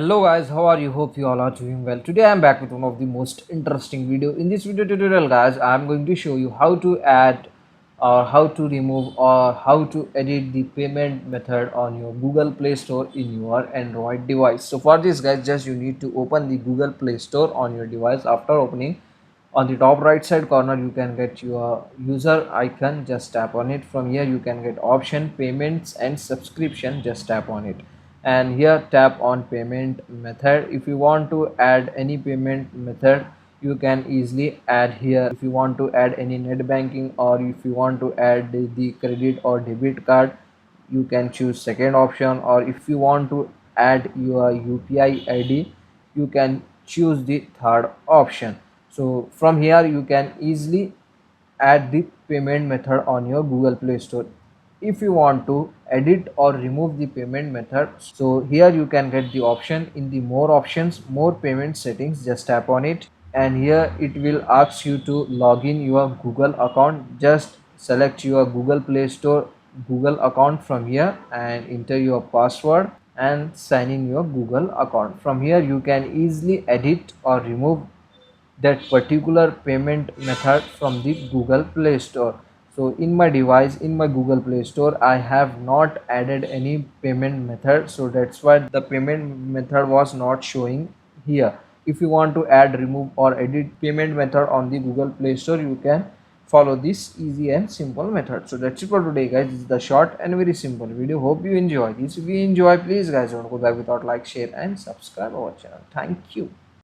Hello guys, how are you? Hope you all are doing well. Today I am back with one of the most interesting video. In this video tutorial guys, I am going to show you how to add or how to remove or how to edit the payment method on your Google Play Store in your Android device. So for this guys, just you need to open the Google Play Store on your device. After opening, on the top right side corner you can get your user icon. Just tap on it. From here you can get option payments and subscription. Just tap on it, and here tap on payment method. If you want to add any payment method, you can easily add here. If you want to add any net banking, or if you want to add the credit or debit card, you can choose second option. Or if you want to add your UPI ID, you can choose the third option. So from here you can easily add the payment method on your Google Play Store. If you want to edit or remove the payment method, so here you can get the option in the more options, more payment settings. Just tap on it, and here it will ask you to log in your Google account. Just select your Google Play Store Google account from here and enter your password and sign in your Google account. From here you can easily edit or remove that particular payment method from the Google Play Store. So in my device, in my Google Play Store, I have not added any payment method, so that's why the payment method was not showing here. If you want to add, remove or edit payment method on the Google Play Store, you can follow this easy and simple method. So that's it for today guys. This is the short and very simple video. Hope you enjoy this. If you enjoy, please guys don't go back without like, share and subscribe our channel. Thank you.